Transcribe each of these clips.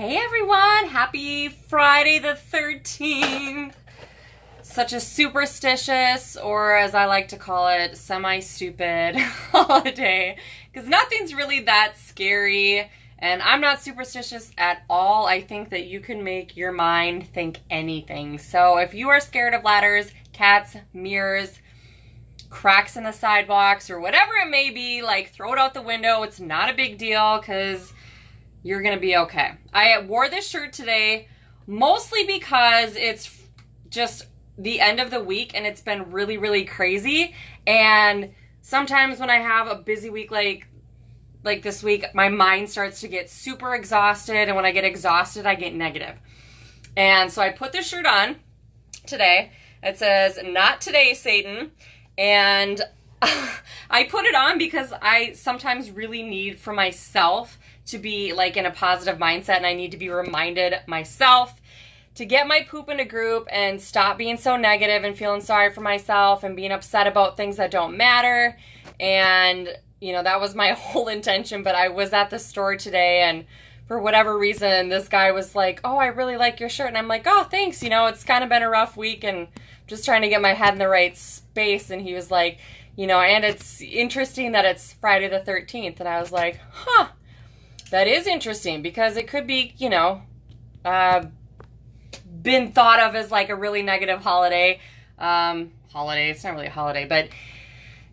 Hey everyone, happy Friday the 13th. Such a superstitious, or as I like to call it, semi-stupid holiday. Because nothing's really that scary, and I'm not superstitious at all. I think that you can make your mind think anything. So if you are scared of ladders, cats, mirrors, cracks in the sidewalks, or whatever it may be, like throw it out the window. It's not a big deal because you're gonna be okay. I wore this shirt today mostly because it's just the end of the week and it's been really, really crazy. And sometimes when I have a busy week like this week, my mind starts to get super exhausted, and when I get exhausted, I get negative. And so I put this shirt on today. It says, "Not today, Satan." And I put it on because I sometimes really need for myself to be like in a positive mindset, and I need to be reminded myself to get my poop in a group and stop being so negative and feeling sorry for myself and being upset about things that don't matter. And, you know, that was my whole intention. But I was at the store today, and for whatever reason, this guy was like, "Oh, I really like your shirt." And I'm like, "Oh, thanks. You know, it's kind of been a rough week and just trying to get my head in the right space." And he was like, "You know, and it's interesting that it's Friday the 13th. And I was like, "Huh, that is interesting," because it could be, you know, been thought of as like a really negative holiday. It's not really a holiday, but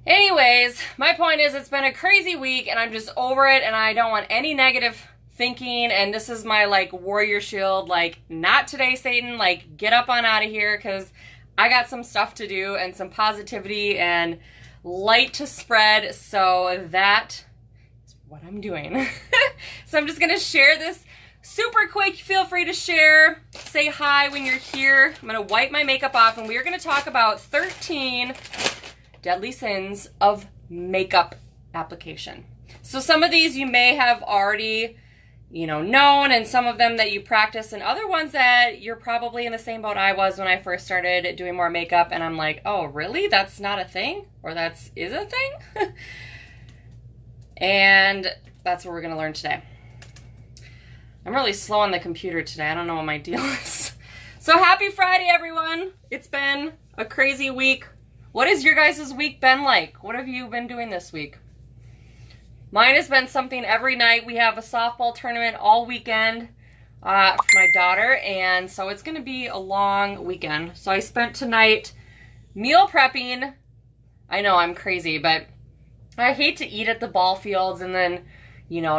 anyways, my point is it's been a crazy week and I'm just over it, and I don't want any negative thinking. And this is my like warrior shield, like, "Not today, Satan." Like, get up on out of here, because I got some stuff to do and some positivity and light to spread. So that is what I'm doing. So I'm just going to share this super quick. Feel free to share. Say hi when you're here. I'm going to wipe my makeup off, and we are going to talk about 13 deadly sins of makeup application. So some of these you may have already, known, and some of them that you practice, and other ones that you're probably in the same boat I was when I first started doing more makeup, and I'm like, "Oh, really? That's not a thing?" Or is a thing? And that's what we're going to learn today. I'm really slow on the computer today. I don't know what my deal is. So happy Friday, everyone. It's been a crazy week. What has your guys' week been like? What have you been doing this week? Mine has been something every night. We have a softball tournament all weekend for my daughter, and so it's going to be a long weekend. So I spent tonight meal prepping. I know I'm crazy, but I hate to eat at the ball fields and then,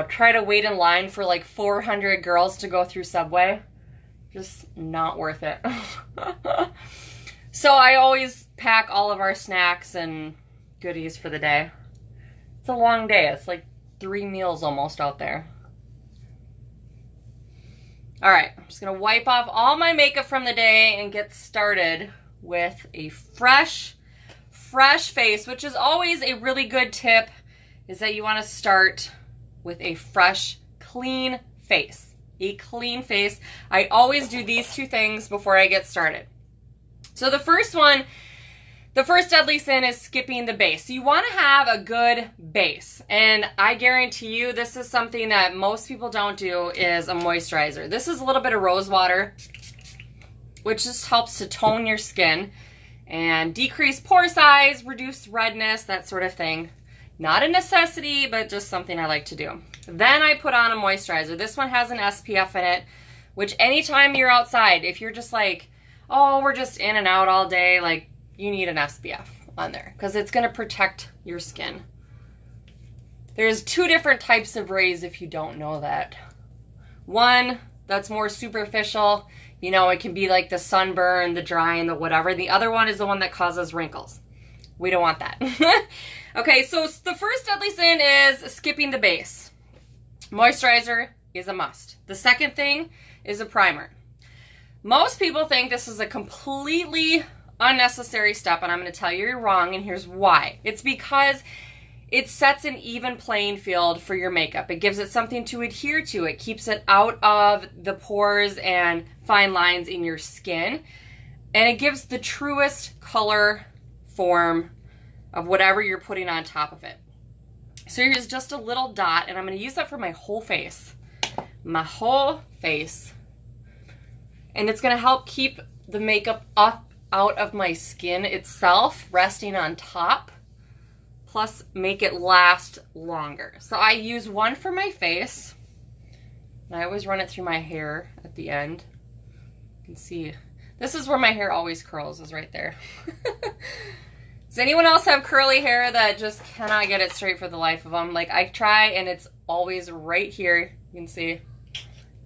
try to wait in line for like 400 girls to go through Subway. Just not worth it. So I always pack all of our snacks and goodies for the day. It's a long day. It's like 3 meals almost out there. All right, I'm just gonna wipe off all my makeup from the day and get started with a fresh face, which is always a really good tip, is that you wanna start with a fresh, clean face. A clean face. I always do these 2 things before I get started. So the first deadly sin is skipping the base. So you want to have a good base. And I guarantee you this is something that most people don't do, is a moisturizer. This is a little bit of rose water, which just helps to tone your skin and decrease pore size, reduce redness, that sort of thing. Not a necessity, but just something I like to do. Then I put on a moisturizer. This one has an SPF in it, which anytime you're outside, if you're just like, "Oh, we're just in and out all day," like, you need an SPF on there because it's going to protect your skin. There's 2 different types of rays if you don't know that. One that's more superficial, it can be like the sunburn, the dry, and the whatever. The other one is the one that causes wrinkles. We don't want that. Okay, so the first deadly sin is skipping the base. Moisturizer is a must. The second thing is a primer. Most people think this is a completely unnecessary step, and I'm going to tell you you're wrong, and here's why. It's because it sets an even playing field for your makeup. It gives it something to adhere to. It keeps it out of the pores and fine lines in your skin, and it gives the truest color form of whatever you're putting on top of it. So here's just a little dot, and I'm going to use that for my whole face. I'm my whole face. And it's going to help keep the makeup up out of my skin itself, resting on top, plus make it last longer. So I use one for my face, and I always run it through my hair at the end. You can see, this is where my hair always curls, is right there. Does anyone else have curly hair that just cannot get it straight for the life of them? Like, I try, and it's always right here. You can see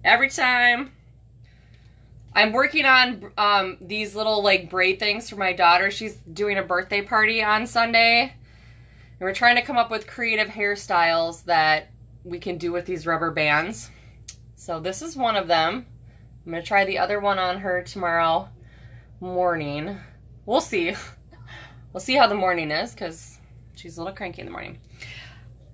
every time. I'm working on these little like braid things for my daughter. She's doing a birthday party on Sunday, and we're trying to come up with creative hairstyles that we can do with these rubber bands. So this is one of them. I'm gonna try the other one on her tomorrow morning. We'll see. We'll see how the morning is, because she's a little cranky in the morning.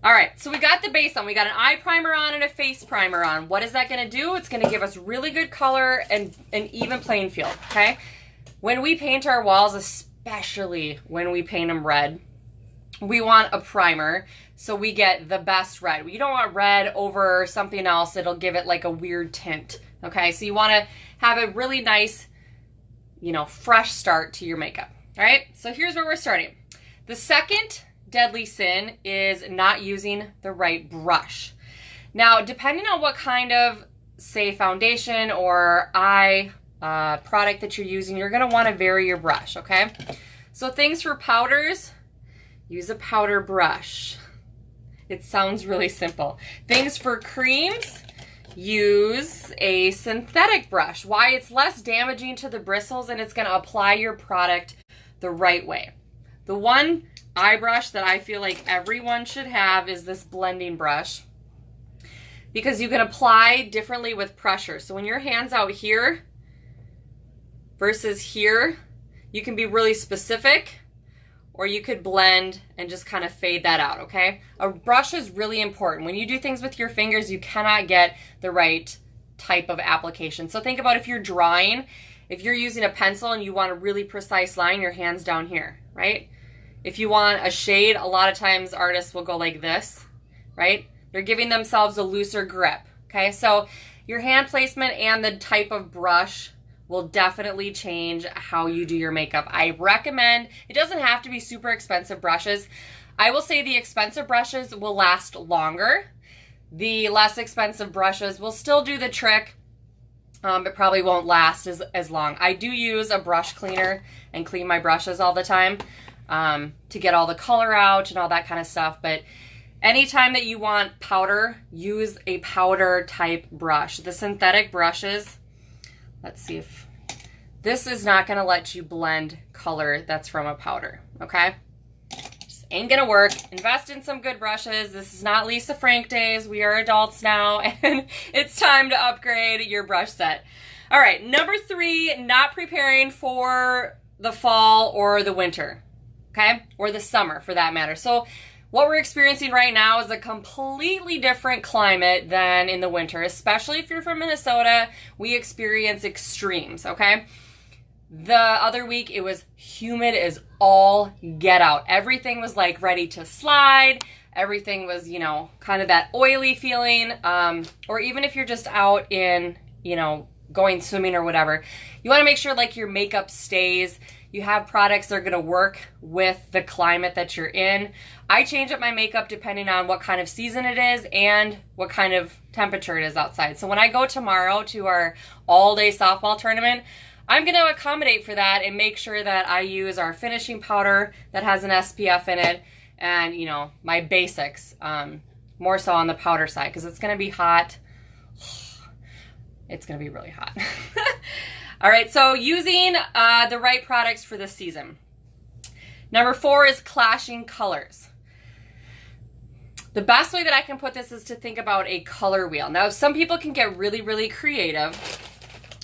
All right, so we got the base on. We got an eye primer on and a face primer on. What is that going to do? It's going to give us really good color and an even playing field, okay? When we paint our walls, especially when we paint them red, we want a primer so we get the best red. You don't want red over something else. It'll give it like a weird tint, okay? So you want to have a really nice, you know, fresh start to your makeup, all right? So here's where we're starting. The second deadly sin is not using the right brush. Now, depending on what kind of, say, foundation or eye product that you're using, you're going to want to vary your brush, okay? So things for powders, use a powder brush. It sounds really simple. Things for creams, use a synthetic brush. Why? It's less damaging to the bristles, and it's going to apply your product the right way. The one eye brush that I feel like everyone should have is this blending brush, because you can apply differently with pressure. So when your hand's out here versus here, you can be really specific, or you could blend and just kind of fade that out, okay? A brush is really important. When you do things with your fingers, you cannot get the right type of application. So think about if you're drawing, if you're using a pencil and you want a really precise line, your hand's down here, right? If you want a shade, a lot of times artists will go like this, right? They're giving themselves a looser grip, okay? So your hand placement and the type of brush will definitely change how you do your makeup. I recommend, it doesn't have to be super expensive brushes. I will say the expensive brushes will last longer. The less expensive brushes will still do the trick, but probably won't last as long. I do use a brush cleaner and clean my brushes all the time. To get all the color out and all that kind of stuff. But anytime that you want powder, use a powder type brush. The synthetic brushes, let's see if, this is not going to let you blend color that's from a powder, okay? Just ain't going to work. Invest in some good brushes. This is not Lisa Frank days. We are adults now, and it's time to upgrade your brush set. All right, number 3, not preparing for the fall or the winter. Okay, or the summer for that matter. So what we're experiencing right now is a completely different climate than in the winter, especially if you're from Minnesota. We experience extremes, okay? The other week, it was humid as all get out. Everything was like ready to slide. Everything was, you know, kind of that oily feeling. Or even if you're just out in, you know, going swimming or whatever, you want to make sure like your makeup stays. You have products that are going to work with the climate that you're in. I change up my makeup depending on what kind of season it is and what kind of temperature it is outside. So when I go tomorrow to our all-day softball tournament, I'm going to accommodate for that and make sure that I use our finishing powder that has an SPF in it, and, you know, my basics, more so on the powder side, because it's going to be hot. It's going to be really hot. All right, so using the right products for this season. Number 4 is clashing colors. The best way that I can put this is to think about a color wheel. Now, some people can get really, really creative,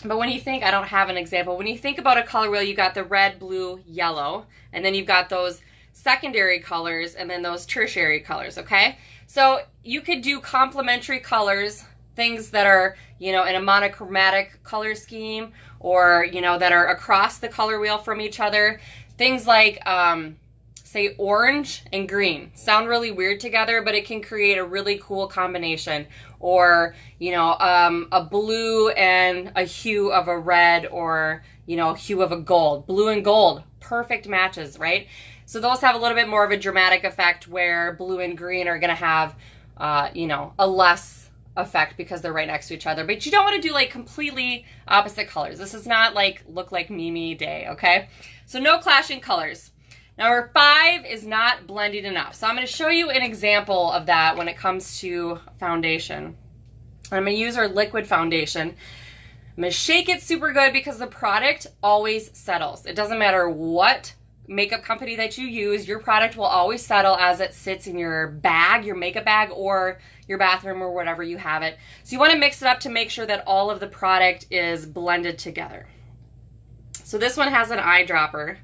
but when you think, I don't have an example, when you think about a color wheel, you got the red, blue, yellow, and then you've got those secondary colors and then those tertiary colors, okay? So you could do complementary colors, things that are, you know, in a monochromatic color scheme, or, you know, that are across the color wheel from each other. Things like say orange and green. Sound really weird together, but it can create a really cool combination. Or, you know, a blue and a hue of a red, or, you know, hue of a gold. Blue and gold, perfect matches, right? So those have a little bit more of a dramatic effect, where blue and green are gonna have, you know, a less effect because they're right next to each other. But you don't want to do like completely opposite colors. This is not like look like Mimi Day, okay? So no clashing colors. Number 5 is not blending enough. So I'm going to show you an example of that when it comes to foundation. I'm going to use our liquid foundation. I'm going to shake it super good because the product always settles. It doesn't matter what makeup company that you use, your product will always settle as it sits in your bag, your makeup bag, or your bathroom, or whatever you have it. So you want to mix it up to make sure that all of the product is blended together. So this one has an eyedropper, and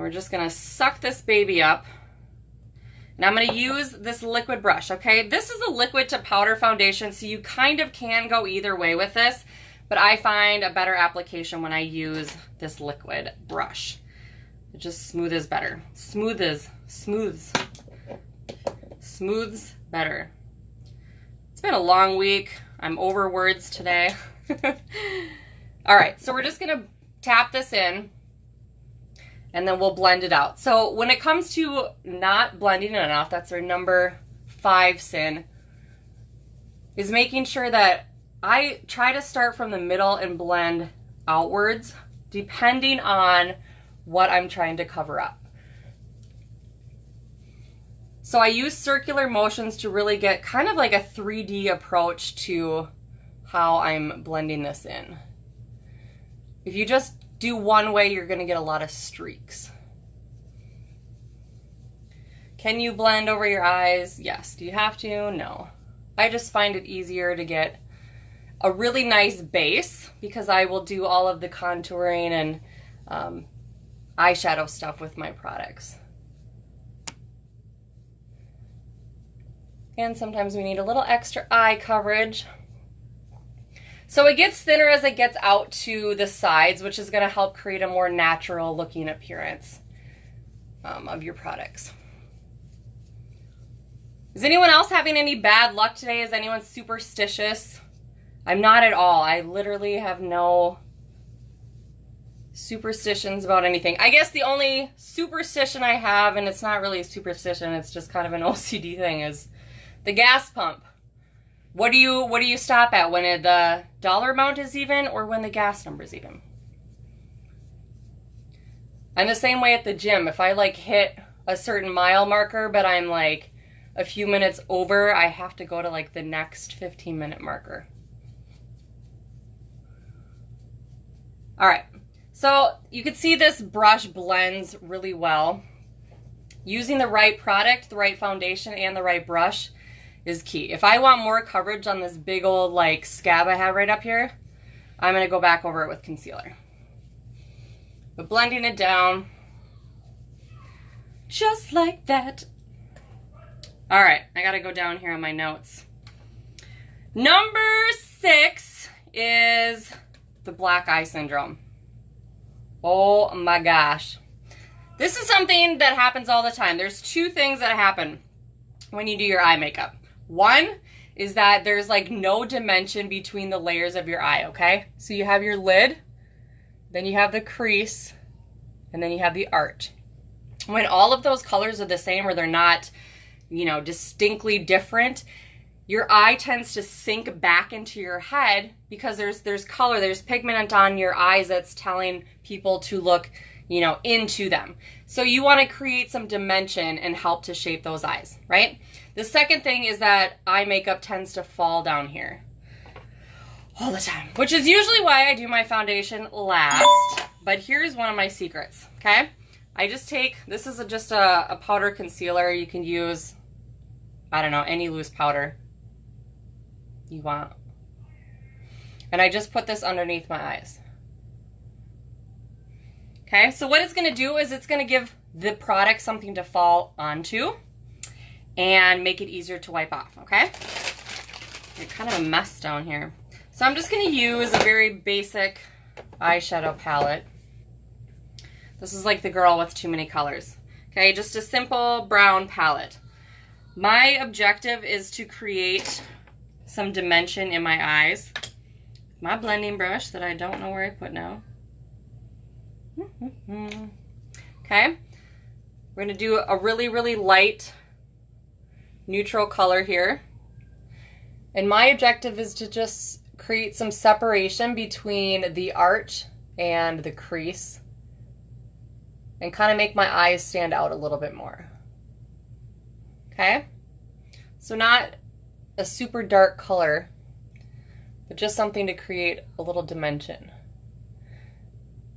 we're just going to suck this baby up. And I'm going to use this liquid brush, okay? This is a liquid to powder foundation, so you kind of can go either way with this, but I find a better application when I use this liquid brush. It just smooths better. Smooths better. It's been a long week. I'm over words today. All right, so we're just gonna tap this in, and then we'll blend it out. So when it comes to not blending it enough, that's our number 5 sin, is making sure that I try to start from the middle and blend outwards, depending on what I'm trying to cover up. So I use circular motions to really get kind of like a 3D approach to how I'm blending this in. If you just do one way, you're going to get a lot of streaks. Can you blend over your eyes? Yes. Do you have to? No. I just find it easier to get a really nice base because I will do all of the contouring and eyeshadow stuff with my products. And sometimes we need a little extra eye coverage. So it gets thinner as it gets out to the sides, which is going to help create a more natural looking appearance of your products. Is anyone else having any bad luck today? Is anyone superstitious? I'm not at all. I literally have no superstitions about anything. I guess the only superstition I have, and it's not really a superstition, it's just kind of an OCD thing, is the gas pump. What do you stop at? When the dollar amount is even, or when the gas number is even? I'm the same way at the gym. If I like hit a certain mile marker, but I'm like a few minutes over, I have to go to like the next 15-minute marker. All right. So you can see this brush blends really well. Using the right product, the right foundation, and the right brush is key. If I want more coverage on this big old like scab I have right up here, I'm going to go back over it with concealer. But blending it down just like that. All right, I got to go down here on my notes. Number 6 is the black eye syndrome. Oh my gosh. This is something that happens all the time. There's 2 things that happen when you do your eye makeup. One is that there's like no dimension between the layers of your eye, okay? So you have your lid, then you have the crease, and then you have the arch. When all of those colors are the same, or they're not, you know, distinctly different, your eye tends to sink back into your head because there's color, there's pigment on your eyes that's telling people to look, you know, into them. So you want to create some dimension and help to shape those eyes, right? The second thing is that eye makeup tends to fall down here all the time, which is usually why I do my foundation last. But here's one of my secrets, okay? I just take, this is just a powder concealer. You can use, I don't know, any loose powder you want. And I just put this underneath my eyes. Okay, so what it's going to do is it's going to give the product something to fall onto and make it easier to wipe off, okay? You're kind of a mess down here. So I'm just going to use a very basic eyeshadow palette. This is like the girl with too many colors. Okay, just a simple brown palette. My objective is to create some dimension in my eyes. My blending brush that I don't know where I put now. Okay, we're gonna do a really, really light neutral color here. And my objective is to just create some separation between the arch and the crease and kind of make my eyes stand out a little bit more. Okay, so not a super dark color, but just something to create a little dimension.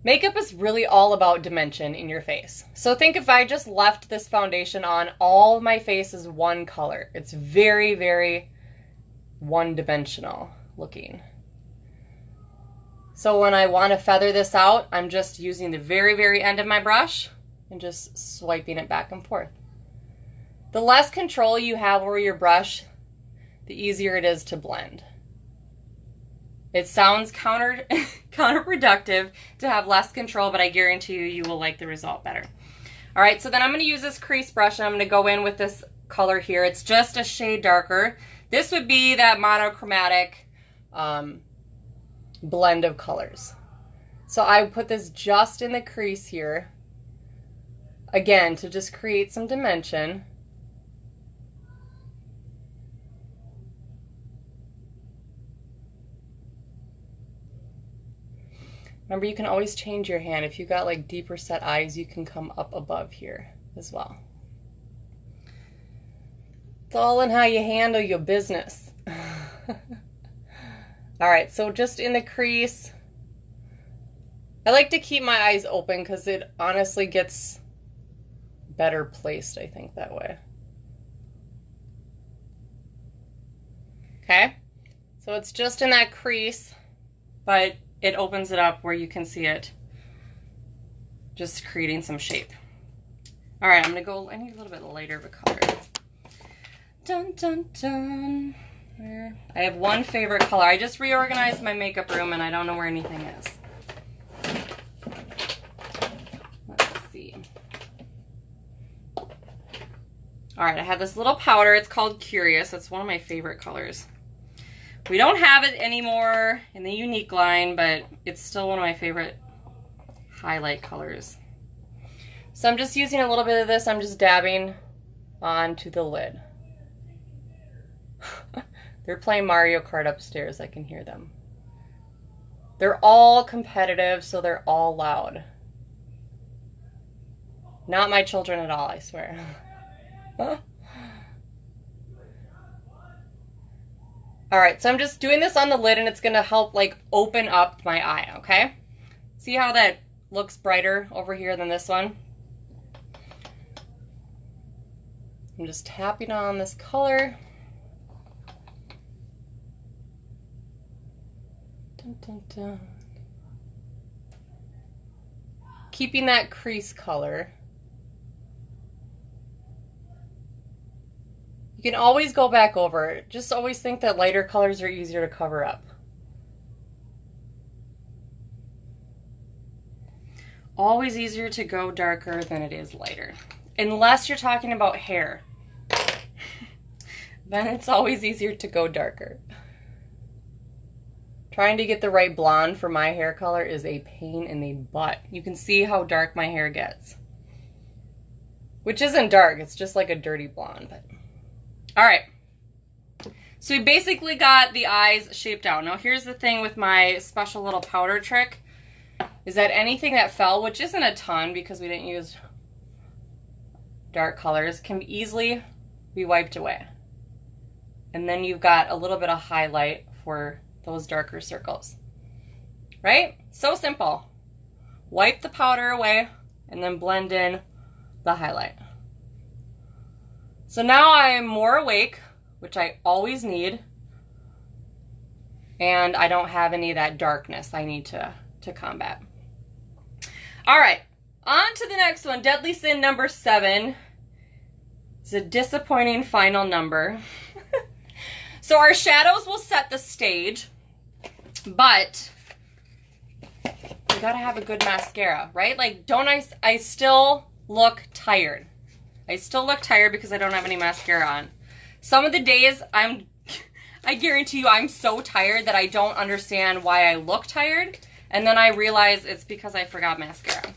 Makeup is really all about dimension in your face. So think if I just left this foundation on, all of my face is one color. It's very, very one-dimensional looking. So when I want to feather this out, I'm just using the very, very end of my brush and just swiping it back and forth. The less control you have over your brush, the easier it is to blend. It sounds counterproductive to have less control, but I guarantee you will like the result better. All right, so then I'm gonna use this crease brush and I'm gonna go in with this color here. It's just a shade darker. This would be that monochromatic blend of colors. So I put this just in the crease here, again, to just create some dimension. Remember, you can always change your hand. If you got like deeper set eyes, you can come up above here as well. It's all in how you handle your business. All right, so just in the crease, I like to keep my eyes open because it honestly gets better placed, I think, that way. Okay, so it's just in that crease, but it opens it up where you can see it just creating some shape. All right, I'm gonna go, I need a little bit lighter of a color. Dun, dun, dun. I have one favorite color. I just reorganized my makeup room and I don't know where anything is. Let's see. All right, I have this little powder. It's called Curious. It's one of my favorite colors. We don't have it anymore in the Unique line, but it's still one of my favorite highlight colors. So I'm just using a little bit of this. I'm just dabbing onto the lid. They're playing Mario Kart upstairs. I can hear them. They're all competitive, so they're all loud. Not my children at all, I swear. All right, so I'm just doing this on the lid and it's gonna help like open up my eye, okay? See how that looks brighter over here than this one? I'm just tapping on this color. Dun, dun, dun. Keeping that crease color. You can always go back over it. Just always think that lighter colors are easier to cover up. Always easier to go darker than it is lighter. Unless you're talking about hair. Then it's always easier to go darker. Trying to get the right blonde for my hair color is a pain in the butt. You can see how dark my hair gets. Which isn't dark, it's just like a dirty blonde. But all right, so we basically got the eyes shaped out. Now here's the thing with my special little powder trick, is that anything that fell, which isn't a ton because we didn't use dark colors, can easily be wiped away. And then you've got a little bit of highlight for those darker circles, right? So simple. Wipe the powder away and then blend in the highlight. So now I am more awake, which I always need, and I don't have any of that darkness I need to combat. All right, on to the next one. Deadly Sin number 7. It's a disappointing final number. So our shadows will set the stage, but we gotta have a good mascara, right? Like, don't I still look tired. I still look tired because I don't have any mascara on. Some of the days I guarantee you I'm so tired that I don't understand why I look tired. And then I realize it's because I forgot mascara.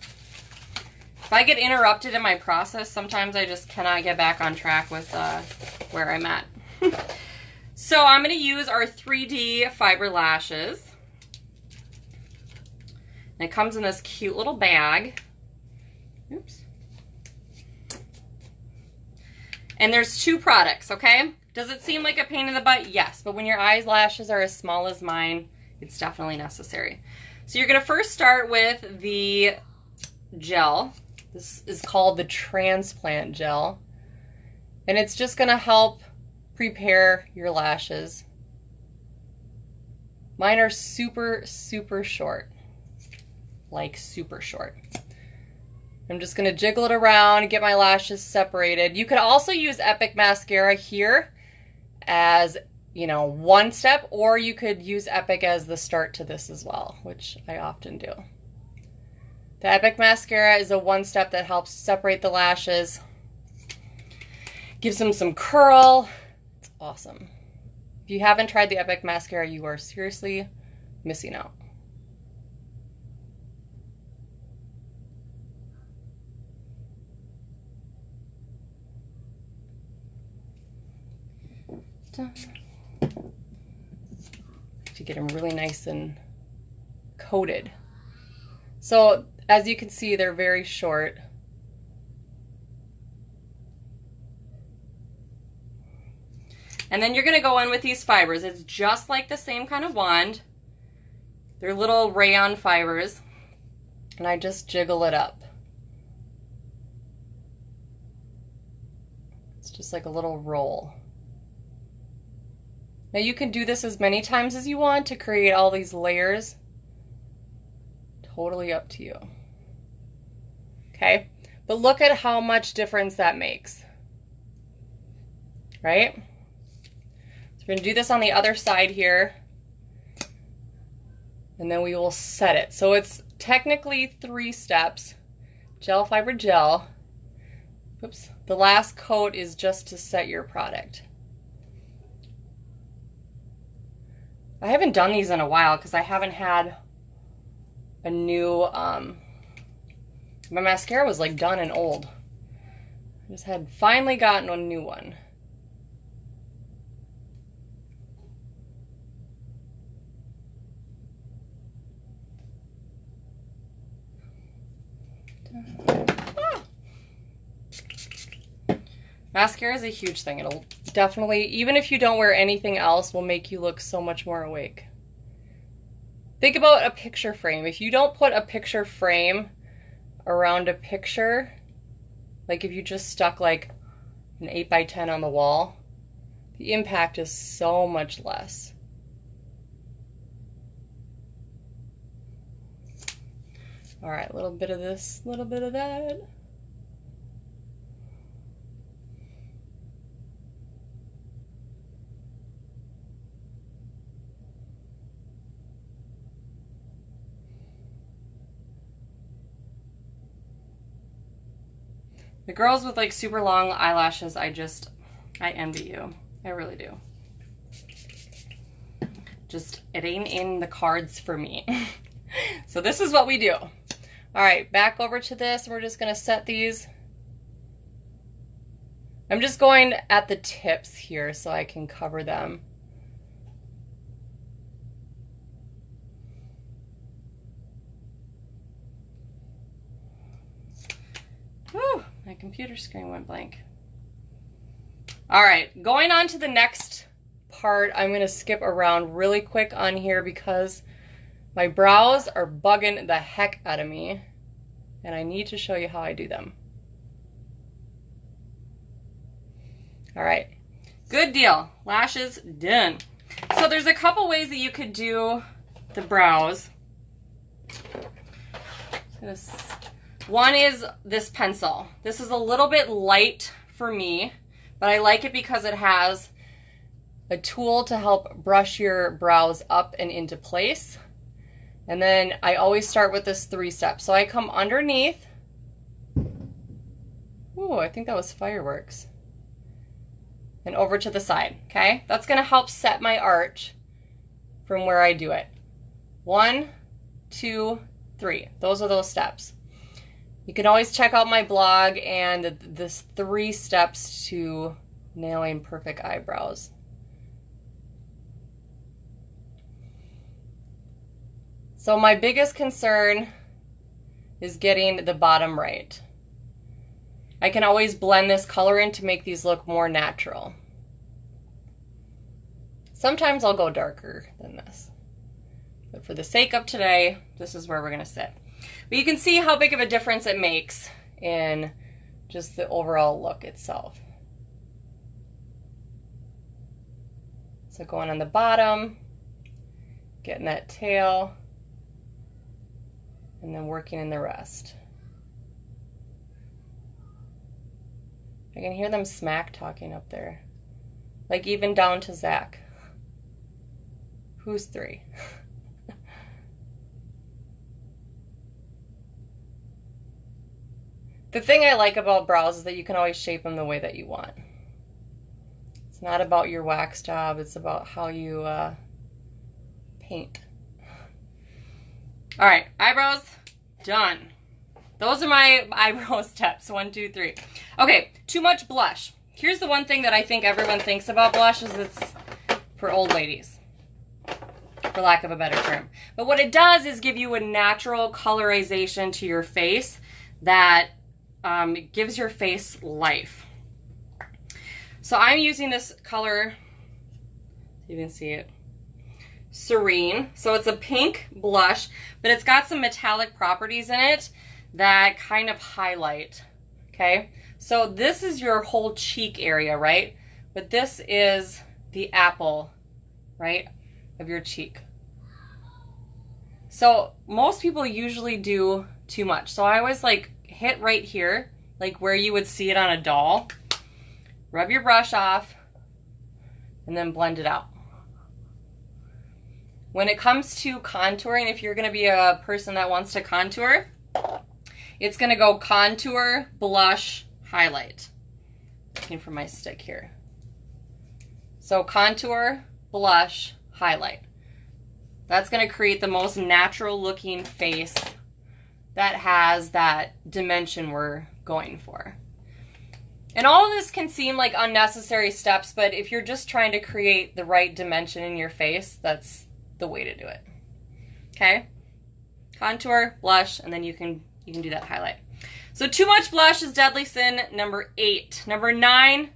If I get interrupted in my process, sometimes I just cannot get back on track with where I'm at. So I'm going to use our 3D Fiber Lashes. And it comes in this cute little bag. Oops. And there's 2 products, okay? Does it seem like a pain in the butt? Yes, but when your eyelashes are as small as mine, it's definitely necessary. So you're gonna first start with the gel. This is called the Transplant Gel. And it's just gonna help prepare your lashes. Mine are super, super short. Like super short. I'm just going to jiggle it around and get my lashes separated. You could also use Epic Mascara here as, you know, one step, or you could use Epic as the start to this as well, which I often do. The Epic Mascara is a one step that helps separate the lashes, gives them some curl. It's awesome. If you haven't tried the Epic Mascara, you are seriously missing out. To get them really nice and coated. So as you can see, they're very short. And then you're going to go in with these fibers. It's just like the same kind of wand. They're little rayon fibers. And I just jiggle it up. It's just like a little roll. Now you can do this as many times as you want to create all these layers. Totally up to you. Okay, but look at how much difference that makes. Right? So we're going to do this on the other side here. And then we will set it. So it's technically 3 steps. Gel, fiber, gel. Oops. The last coat is just to set your product. I haven't done these in a while because I haven't had a new, my mascara was like done and old. I just had finally gotten a new one. Mascara is a huge thing. It'll definitely, even if you don't wear anything else, will make you look so much more awake. Think about a picture frame. If you don't put a picture frame around a picture, like if you just stuck like an 8x10 on the wall, the impact is so much less. All right, a little bit of this, a little bit of that. The girls with like super long eyelashes, I envy you. I really do. Just, it ain't in the cards for me. So this is what we do. All right, back over to this. We're just gonna set these. I'm just going at the tips here so I can cover them. Whew, my computer screen went blank. All right, going on to the next part, I'm gonna skip around really quick on here because my brows are bugging the heck out of me and I need to show you how I do them. All right, good deal. Lashes done. So there's a couple ways that you could do the brows. One is this pencil. This is a little bit light for me, but I like it because it has a tool to help brush your brows up and into place. And then I always start with this 3 step. So I come underneath Ooh, I think that was fireworks. And over to the side, okay? That's gonna help set my arch from where I do it. 1, 2, 3. Those are those steps. You can always check out my blog and this 3 steps to nailing perfect eyebrows. So my biggest concern is getting the bottom right. I can always blend this color in to make these look more natural. Sometimes I'll go darker than this. But for the sake of today, this is where we're gonna sit. But you can see how big of a difference it makes in just the overall look itself. So going on the bottom, getting that tail, and then working in the rest. I can hear them smack talking up there. Like even down to Zach. Who's 3? The thing I like about brows is that you can always shape them the way that you want. It's not about your wax job, it's about how you paint. All right, eyebrows done. Those are my eyebrow steps, 1, 2, 3. Okay, too much blush. Here's the one thing that I think everyone thinks about blush is it's for old ladies, for lack of a better term. But what it does is give you a natural colorization to your face that gives your face life. So I'm using this color, you can see it, Serene. So it's a pink blush, but it's got some metallic properties in it that kind of highlight, okay? So this is your whole cheek area, right? But this is the apple, right, of your cheek. So most people usually do too much. So I always like hit right here, like where you would see it on a doll. Rub your brush off and then blend it out. When it comes to contouring, if you're gonna be a person that wants to contour, it's gonna go contour, blush, highlight. Looking for my stick here. So contour, blush, highlight. That's gonna create the most natural looking face that has that dimension we're going for. And all of this can seem like unnecessary steps, but if you're just trying to create the right dimension in your face, that's the way to do it. Okay? Contour, blush, and then you can do that highlight. So too much blush is deadly sin, number 8. Number 9,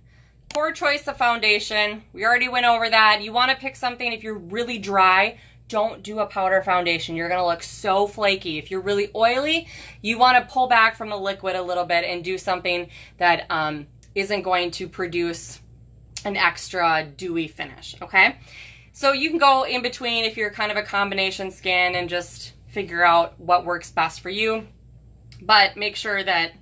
poor choice of foundation. We already went over that. You want to pick something, if you're really dry, don't do a powder foundation. You're going to look so flaky. If you're really oily, you want to pull back from the liquid a little bit and do something that isn't going to produce an extra dewy finish, okay? So you can go in between if you're kind of a combination skin and just figure out what works best for you. But make sure that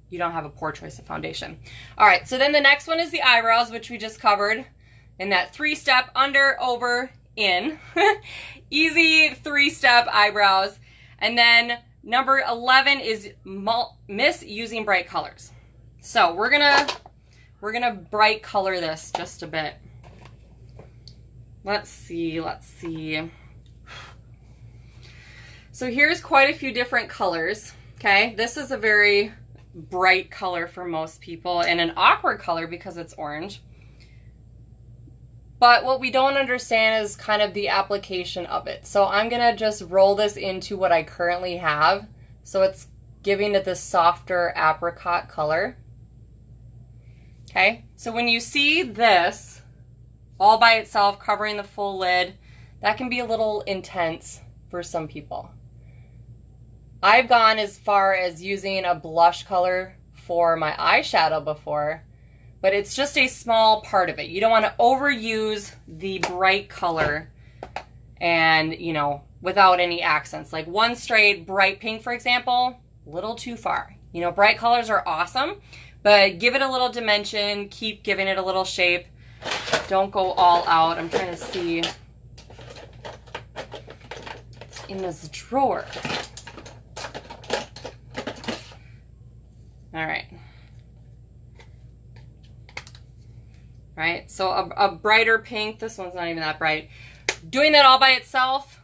you don't have a poor choice of foundation. All right, so then the next one is the eyebrows, which we just covered in that 3-step under, over, in. Easy 3-step eyebrows. And then number 11 is miss using bright colors. So we're gonna bright color this just a bit. Let's see. So here's quite a few different colors. Okay, this is a very bright color for most people and an awkward color because it's orange. But what we don't understand is kind of the application of it. So I'm gonna just roll this into what I currently have. So it's giving it this softer apricot color. Okay, so when you see this all by itself covering the full lid, that can be a little intense for some people. I've gone as far as using a blush color for my eyeshadow before, but it's just a small part of it. You don't want to overuse the bright color and, you know, without any accents. Like one straight bright pink, for example, a little too far. You know, bright colors are awesome, but give it a little dimension, keep giving it a little shape. Don't go all out. I'm trying to see. It's in this drawer. All right. right? So a brighter pink, this one's not even that bright. Doing that all by itself,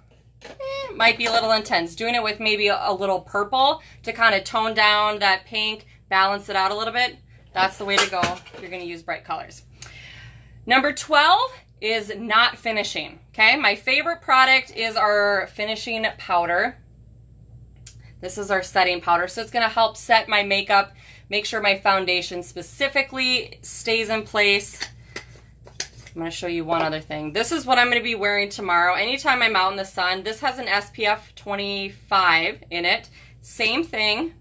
might be a little intense. Doing it with maybe a little purple to kind of tone down that pink, balance it out a little bit, that's the way to go if you're gonna use bright colors. Number 12 is not finishing, okay? My favorite product is our finishing powder. This is our setting powder, so it's gonna help set my makeup, make sure my foundation specifically stays in place. I'm gonna show you one other thing. This is what I'm gonna be wearing tomorrow. Anytime I'm out in the sun, this has an SPF 25 in it. Same thing.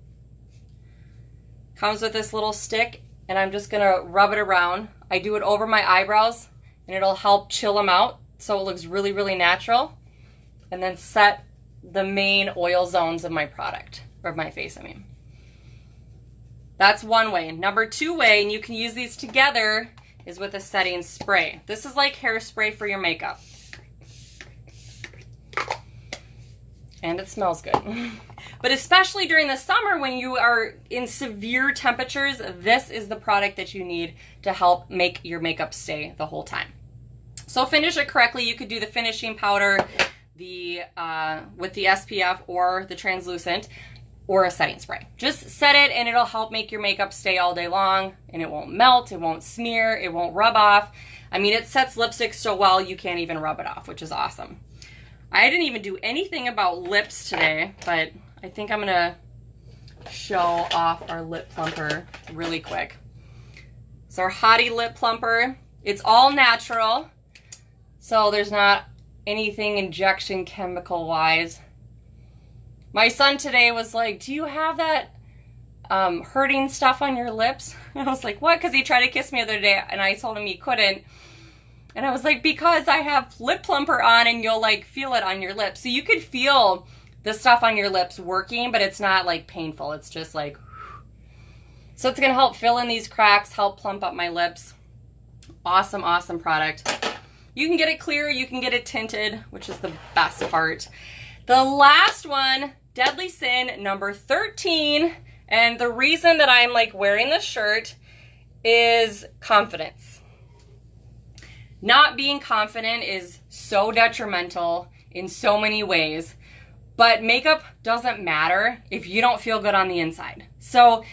Comes with this little stick, and I'm just gonna rub it around. I do it over my eyebrows, and it'll help chill them out so it looks really, really natural. And then set the main oil zones of my product, or of my face, I mean. That's one way. Number 2 way, and you can use these together, is with a setting spray. This is like hairspray for your makeup. And it smells good. But especially during the summer when you are in severe temperatures, this is the product that you need to help make your makeup stay the whole time. So finish it correctly. You could do the finishing powder with the SPF or the translucent, or a setting spray. Just set it and it'll help make your makeup stay all day long, and it won't melt, it won't smear, it won't rub off. I mean, it sets lipstick so well you can't even rub it off, which is awesome. I didn't even do anything about lips today, but I think I'm gonna show off our lip plumper really quick. It's our Hottie Lip Plumper. It's all natural, so there's not anything injection chemical wise. My son today was like, do you have that hurting stuff on your lips? And I was like, what? Because he tried to kiss me the other day, and I told him he couldn't. And I was like, because I have lip plumper on, and you'll like feel it on your lips. So you could feel the stuff on your lips working, but it's not like painful. It's just like, so it's gonna help fill in these cracks, help plump up my lips. Awesome, awesome product. You can get it clear, you can get it tinted, which is the best part. The last one, Deadly Sin, number 13. And the reason that I'm like wearing this shirt is confidence. Not being confident is so detrimental in so many ways, but makeup doesn't matter if you don't feel good on the inside. So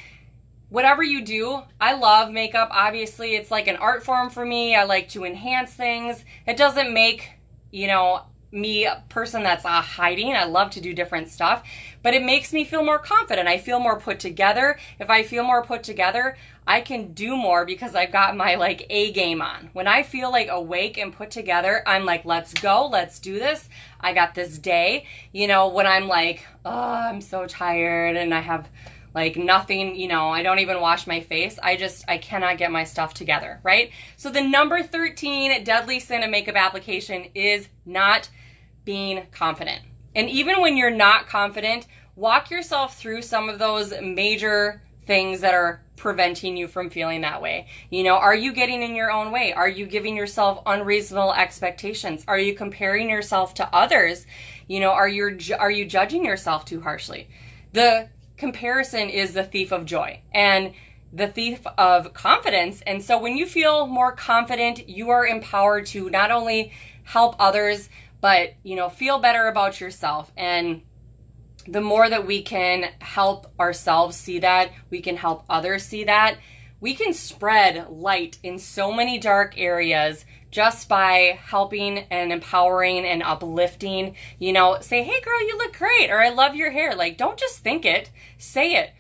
whatever you do, I love makeup. Obviously, it's like an art form for me. I like to enhance things. It doesn't make, you know, me a person that's hiding. I love to do different stuff, but it makes me feel more confident. I feel more put together. If I feel more put together, I can do more because I've got my like A game on. When I feel like awake and put together, I'm like, let's go, let's do this. I got this day. You know, when I'm like, oh, I'm so tired and I have like nothing, you know, I don't even wash my face. I cannot get my stuff together, right? So the number 13 Deadly Sin of makeup application is not being confident. And even when you're not confident, walk yourself through some of those major things that are preventing you from feeling that way. You know, are you getting in your own way? Are you giving yourself unreasonable expectations? Are you comparing yourself to others? You know, are you judging yourself too harshly? The comparison is the thief of joy and the thief of confidence. And so when you feel more confident, you are empowered to not only help others, but, you know, feel better about yourself. And the more that we can help ourselves see that, we can help others see that, we can spread light in so many dark areas just by helping and empowering and uplifting. You know, say, hey girl, you look great, or I love your hair. Like, don't just think it, say it,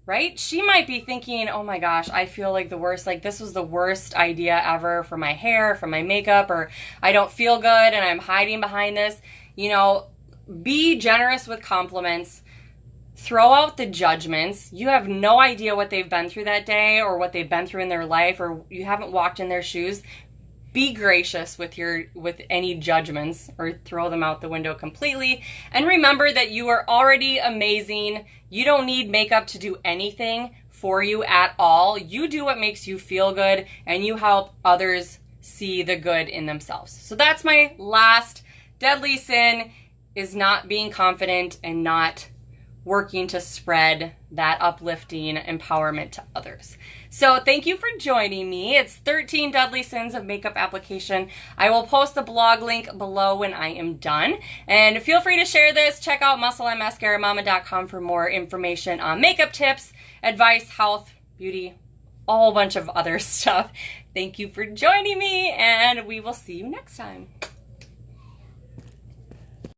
right? She might be thinking, oh my gosh, I feel like the worst, like this was the worst idea ever for my hair, for my makeup, or I don't feel good and I'm hiding behind this. You know, be generous with compliments. Throw out the judgments. You have no idea what they've been through that day or what they've been through in their life, or you haven't walked in their shoes. Be gracious with any judgments, or throw them out the window completely. And remember that you are already amazing. You don't need makeup to do anything for you at all. You do what makes you feel good, and you help others see the good in themselves. So that's my last deadly sin, is not being confident and not working to spread that uplifting empowerment to others. So thank you for joining me. It's 13 Deadly Sins of Makeup Application. I will post the blog link below when I am done. And feel free to share this. Check out muscleandmascaramama.com for more information on makeup tips, advice, health, beauty, a whole bunch of other stuff. Thank you for joining me, and we will see you next time.